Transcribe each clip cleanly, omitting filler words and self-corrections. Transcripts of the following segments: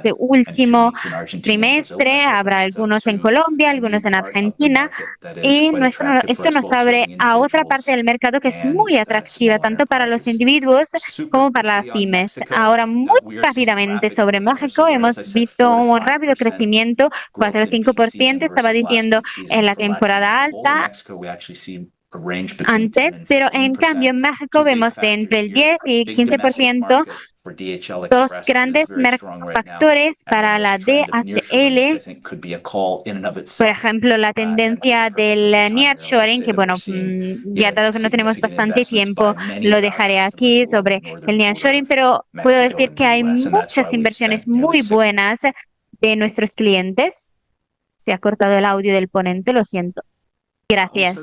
este último trimestre. Habrá algunos en Colombia, algunos en Argentina, y esto nos abre a otra parte del mercado que es muy atractiva tanto para los individuos como para las pymes. Ahora, muy rápidamente sobre México, hemos visto un rápido crecimiento, 4 o 5%, estaba diciendo en la temporada alta antes, pero en cambio en México vemos de entre el 10 y 15% for DHL dos Express grandes that is very strong right now. factores para And la this trend of nearshoring, DHL. which I think could be a call in and of Por itself. ejemplo, la And for the tendencia purposes del of time here, I'll just nearshoring, say que that we're bueno, seeing, ya dado que no tenemos significant bastante investments tiempo, by many lo of our dejaré customers aquí along sobre the northern el border nearshoring, of pero puedo Mexico decir and que the hay US, and that's why muchas we've inversiones spent nearly muy 6 buenas de nuestros clientes. Se ha cortado el audio del ponente, lo siento. Gracias.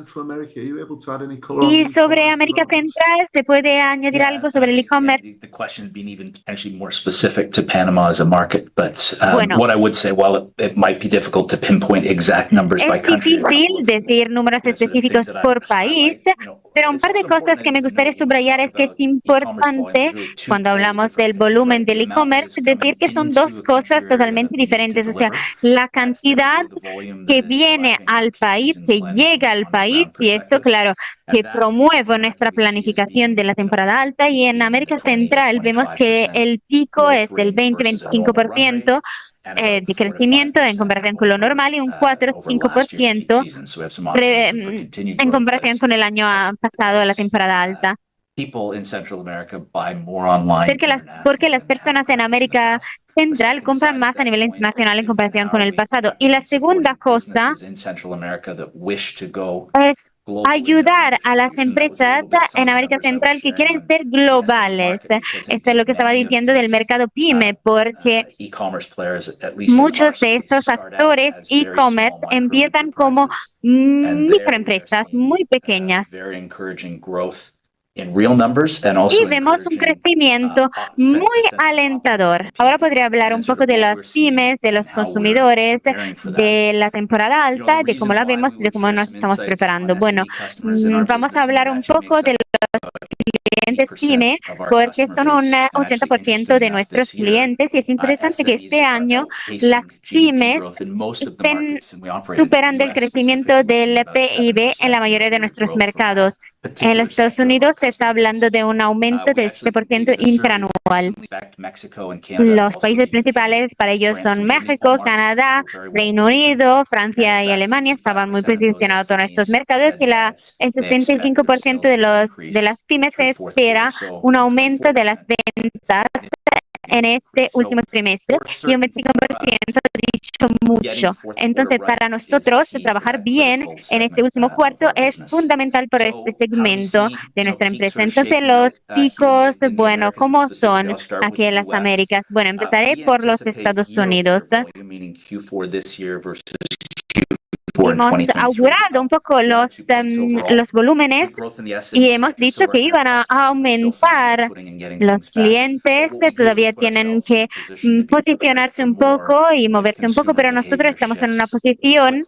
Y sobre América Central, ¿se puede añadir algo sobre el e-commerce? The question being even potentially more specific to Panama as a market, but Bueno. what I would say, while it might be difficult to pinpoint exact numbers by Es country, difícil decir números específicos por país, pero un par de cosas que me gustaría subrayar es que es importante, cuando hablamos del volumen del e-commerce, decir que son dos cosas totalmente diferentes. O sea, la cantidad que viene al país, que llega al país, y eso, claro, que promueve nuestra planificación de la temporada alta. Y en América Central vemos que el pico es del 20-25%. De crecimiento en comparación con lo normal y un 4-5% en comparación con el año pasado, la temporada alta. Porque las personas en América Central compran más a nivel internacional en comparación con el pasado. Y la segunda cosa es ayudar a las empresas en América Central que quieren ser globales. Eso es lo que estaba diciendo del mercado PYME, porque muchos de estos actores e-commerce empiezan como microempresas muy pequeñas. Y vemos un crecimiento muy alentador. Ahora podría hablar un poco de las pymes, de los consumidores, de la temporada alta, de cómo la vemos y de cómo nos estamos preparando. Bueno, vamos a hablar un poco de los clientes pyme, porque son un 80% de nuestros clientes y es interesante que este año las pymes estén superando el crecimiento del PIB en la mayoría de nuestros mercados. En los Estados Unidos se está hablando de un aumento del 7% interanual. Los países principales para ellos son México, Canadá, Reino Unido, Francia y Alemania. Estaban muy posicionados en estos mercados y el 65% de las pymes se espera un aumento de las ventas en este último trimestre y un 25% dicho mucho. Entonces, para nosotros, trabajar bien en este último cuarto es fundamental por este segmento de nuestra empresa. Entonces, los picos, bueno, ¿cómo son aquí en las Américas? Bueno, empezaré por los Estados Unidos. Hemos augurado un poco los volúmenes y hemos dicho que iban a aumentar. Los clientes todavía tienen que posicionarse un poco y moverse un poco, pero nosotros estamos en una posición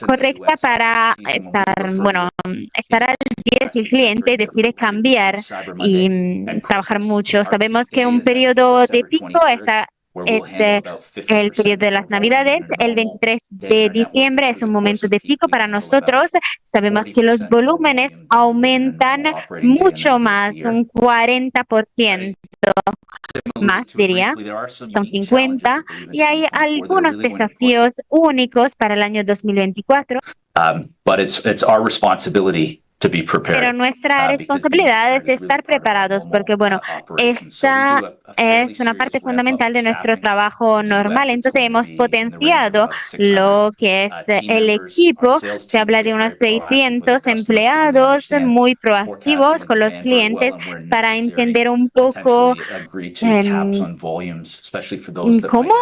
correcta para estar al día si el cliente decide cambiar y trabajar mucho. Sabemos que un periodo de pico es el periodo de las Navidades. El 23 de diciembre es un momento de pico para nosotros. Sabemos que los volúmenes aumentan mucho más, un 40%. Más diría, son 50, y hay algunos desafíos únicos para el año 2024. Pero nuestra responsabilidad es estar preparados porque, bueno, esta es una parte fundamental de nuestro trabajo normal. Entonces, hemos potenciado lo que es el equipo. Se habla de unos 600 empleados muy proactivos con los clientes para entender un poco cómo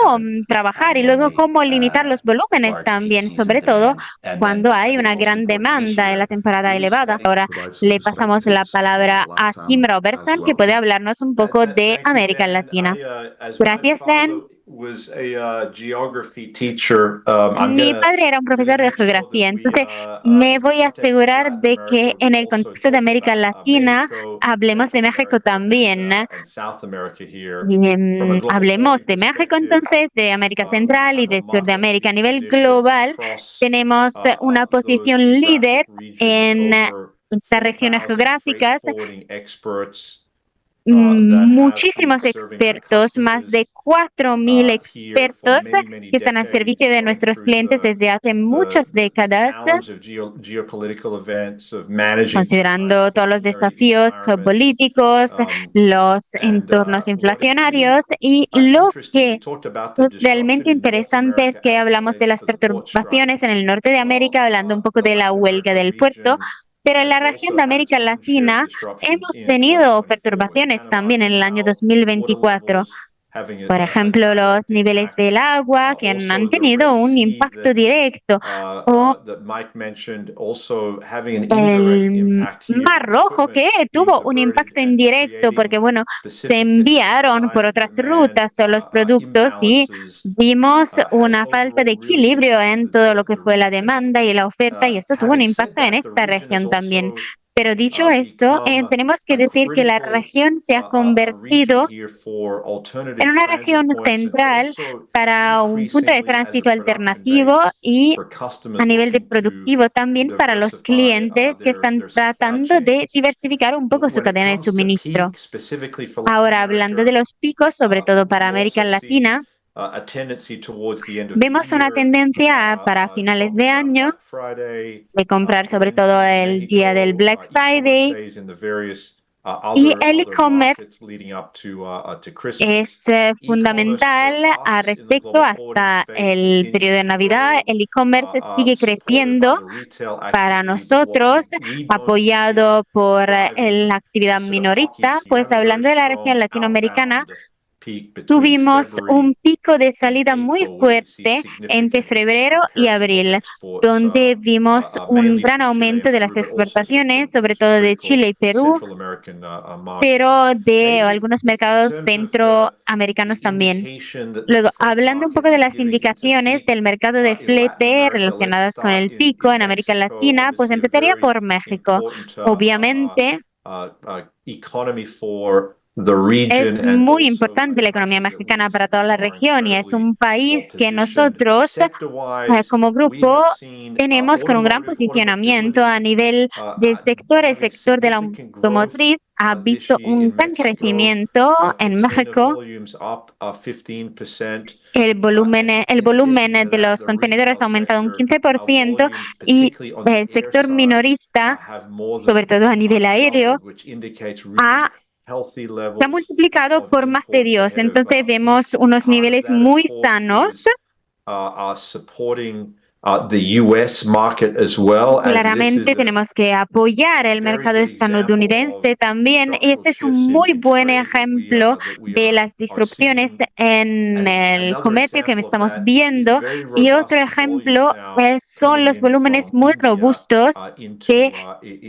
trabajar y luego cómo limitar los volúmenes también, sobre todo cuando hay una gran demanda en la temporada elevada. Ahora le pasamos la palabra a Kim Robertson, que puede hablarnos un poco de América Latina. Gracias, Dan. Mi padre era un profesor de geografía, entonces me voy a asegurar de que en el contexto de América Latina hablemos de México también. Hablemos de México entonces, de América Central y de Sudamérica. A nivel global tenemos una posición líder en estas regiones geográficas. muchísimos expertos, más de 4.000 expertos que están al servicio de nuestros clientes desde hace muchas décadas, considerando todos los desafíos geopolíticos, los entornos inflacionarios, y lo que es realmente interesante es que hablamos de las perturbaciones en el norte de América, hablando un poco de la huelga del puerto, pero en la región de América Latina hemos tenido perturbaciones también en el año 2024. Por ejemplo, los niveles del agua que han tenido un impacto directo, o el Mar Rojo que tuvo un impacto indirecto porque, bueno, se enviaron por otras rutas todos los productos y vimos una falta de equilibrio en todo lo que fue la demanda y la oferta, y eso tuvo un impacto en esta región también. Pero dicho esto, tenemos que decir que la región se ha convertido en una región central para un punto de tránsito alternativo y a nivel de productivo también para los clientes que están tratando de diversificar un poco su cadena de suministro. Ahora, hablando de los picos, sobre todo para América Latina, vemos una tendencia para finales de año de comprar sobre todo el día del Black Friday, y el e-commerce es fundamental al respecto hasta el periodo de Navidad. El e-commerce sigue creciendo para nosotros, apoyado por la actividad minorista. Pues hablando de la región latinoamericana, tuvimos un pico de salida muy fuerte entre febrero y abril, donde vimos un gran aumento de las exportaciones, sobre todo de Chile y Perú, pero de algunos mercados centroamericanos también. Luego, hablando un poco de las indicaciones del mercado de flete relacionadas con el pico en América Latina, pues empezaría por México. Obviamente, es muy importante la economía mexicana para toda la región y es un país que nosotros como grupo tenemos con un gran posicionamiento a nivel del sector. El sector de la automotriz ha visto un gran crecimiento en México. El volumen de los contenedores ha aumentado un 15% y el sector minorista, sobre todo a nivel aéreo, se ha multiplicado por más de Dios. Entonces vemos unos niveles muy sanos. Claramente tenemos que apoyar el mercado estadounidense también. Ese es un muy buen ejemplo de las disrupciones en el comercio que estamos viendo. Y otro ejemplo son los volúmenes muy robustos de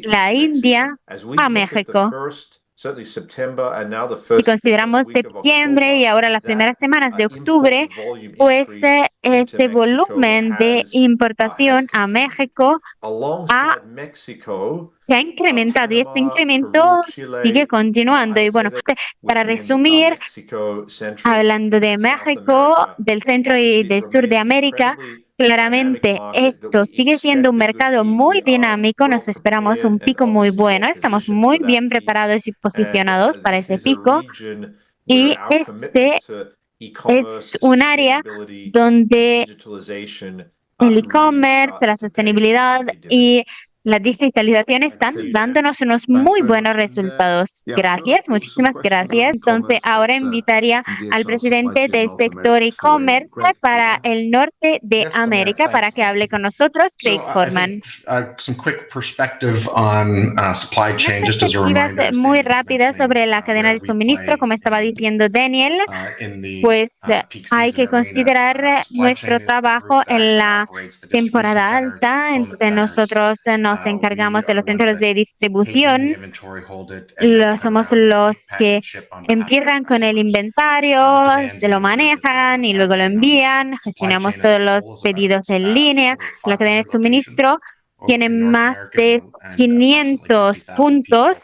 la India a México. Si consideramos septiembre y ahora las primeras semanas de octubre, pues este volumen de importación a México se ha incrementado y este incremento sigue continuando. Y bueno, para resumir, hablando de México, del centro y del sur de América, claramente esto sigue siendo un mercado muy dinámico. Nos esperamos un pico muy bueno. Estamos muy bien preparados y posicionados para ese pico. Y este es un área donde el e-commerce, la sostenibilidad y la digitalización están dándonos unos muy buenos resultados. Gracias, muchísimas gracias. Entonces, ahora invitaría al presidente del sector e-commerce para el norte de América para que hable con nosotros, Craig Forman. Perspectivas muy rápidas sobre la cadena de suministro, como estaba diciendo Daniel, pues hay que considerar nuestro trabajo en la temporada alta. Entonces nosotros nos encargamos de los centros de distribución, somos los que empiezan con el inventario, se lo manejan y luego lo envían, gestionamos todos los pedidos en línea. La cadena de suministro tiene más de 500 puntos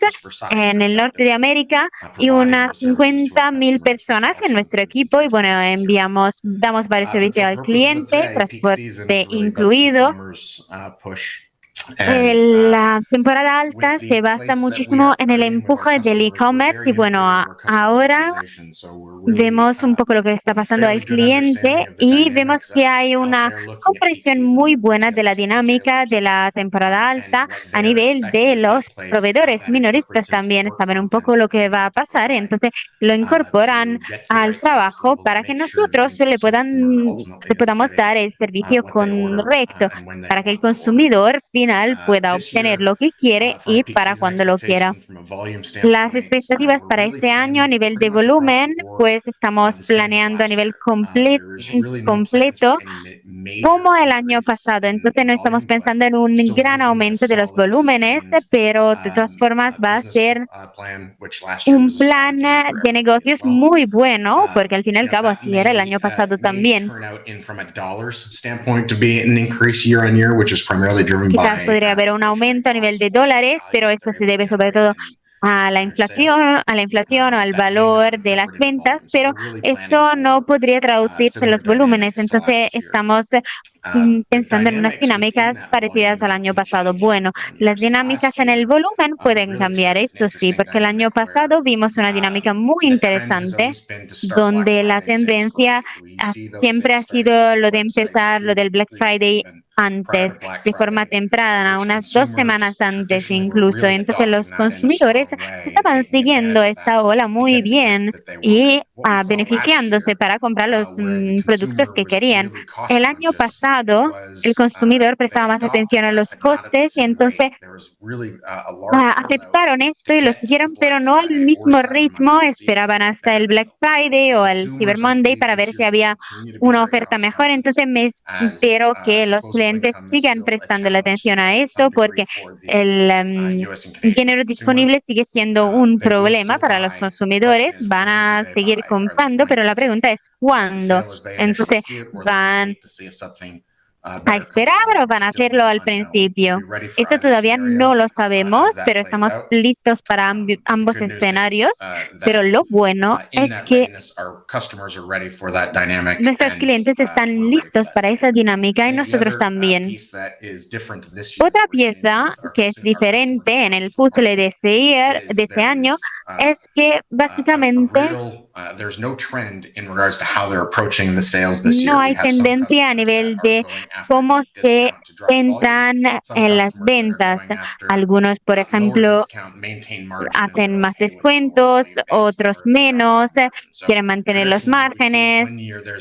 en el norte de América y unas 50.000 personas en nuestro equipo. Y bueno, damos varios servicios al cliente, transporte incluido. La temporada alta se basa muchísimo en el empuje del e-commerce y bueno, ahora vemos un poco lo que está pasando al cliente y vemos que hay una comprensión muy buena de la dinámica de la temporada alta a nivel de los proveedores minoristas. También saben un poco lo que va a pasar, entonces lo incorporan al trabajo para que nosotros le podamos dar el servicio correcto, para que el consumidor final pueda obtener lo que quiere y para cuando lo quiera. Las expectativas para este año a nivel de volumen, pues estamos planeando a nivel completo como el año pasado. Entonces no estamos pensando en un gran aumento de los volúmenes, pero de todas formas va a ser un plan de negocios muy bueno, porque al fin y al cabo así era el año pasado también. Quizás podría haber un aumento a nivel de dólares, pero eso se debe sobre todo a la inflación o al valor de las ventas, pero eso no podría traducirse en los volúmenes. Entonces estamos pensando en unas dinámicas parecidas al año pasado. Bueno, las dinámicas en el volumen pueden cambiar, eso sí, porque el año pasado vimos una dinámica muy interesante donde la tendencia siempre ha sido lo de empezar lo del Black Friday antes, de forma temprana, unas 2 semanas antes incluso. Entonces los consumidores estaban siguiendo esta ola muy bien y beneficiándose para comprar los productos que querían. El año pasado el consumidor prestaba más atención a los costes y entonces aceptaron esto y lo siguieron, pero no al mismo ritmo. Esperaban hasta el Black Friday o el Cyber Monday para ver si había una oferta mejor. Entonces me espero que los clientes sigan prestando la atención a esto porque el dinero disponible sigue siendo un problema para los consumidores. Van a seguir comprando, pero la pregunta es ¿cuándo? Entonces, ¿van a esperar o van a hacerlo al principio? Eso todavía no lo sabemos, pero estamos listos para ambos escenarios. Pero lo bueno es que nuestros clientes están listos para esa dinámica y nosotros también. Otra pieza que es diferente en el puzzle de este año es que básicamente no hay tendencia a nivel de cómo se entran en las ventas. Algunos, por ejemplo, hacen más descuentos, otros menos, quieren mantener los márgenes.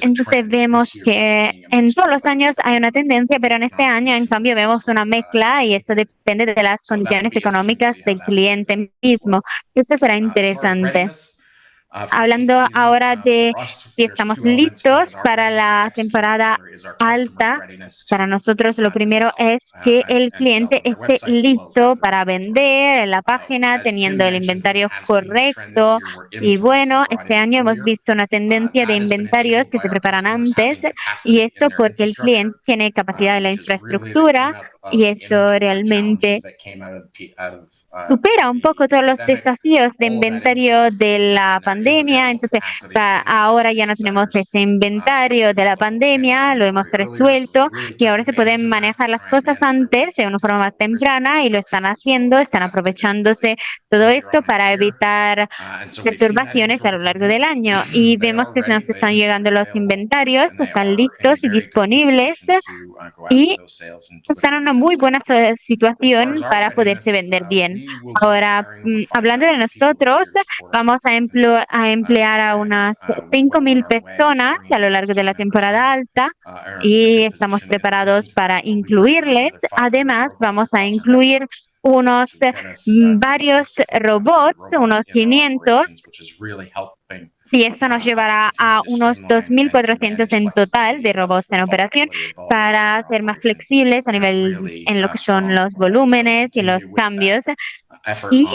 Entonces vemos que en todos los años hay una tendencia, pero en este año, en cambio, vemos una mezcla y eso depende de las condiciones económicas del cliente mismo. Eso será interesante. Hablando ahora de si estamos listos para la temporada alta, para nosotros lo primero es que el cliente esté listo para vender en la página, teniendo el inventario correcto. Y bueno, este año hemos visto una tendencia de inventarios que se preparan antes y esto porque el cliente tiene capacidad de la infraestructura y esto realmente supera un poco todos los desafíos de inventario de la pandemia. Entonces, ahora ya no tenemos ese inventario de la pandemia, lo hemos resuelto y ahora se pueden manejar las cosas antes de una forma más temprana y lo están haciendo, están aprovechándose todo esto para evitar perturbaciones a lo largo del año. Y vemos que nos están llegando los inventarios, que están listos y disponibles y están en una muy buena situación para poderse vender bien. Ahora, hablando de nosotros, vamos a emplear a unas 5.000 personas a lo largo de la temporada alta y estamos preparados para incluirles. Además, vamos a incluir varios robots, unos 500, y esto nos llevará a unos 2.400 en total de robots en operación para ser más flexibles a nivel en lo que son los volúmenes y los cambios. Y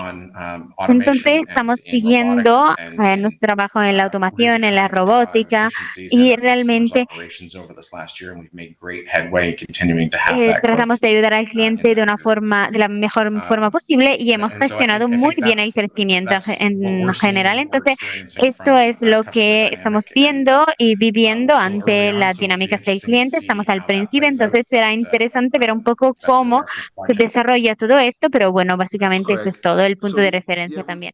entonces estamos siguiendo nuestro trabajo en la automación, en la robótica, y realmente tratamos de ayudar al cliente de la mejor forma posible y hemos gestionado muy bien el crecimiento en general. Entonces, esto es lo que estamos viendo y viviendo ante las dinámicas del cliente. Estamos al principio, entonces será interesante ver un poco cómo se desarrolla todo esto, pero bueno, básicamente eso es todo, el punto de referencia también.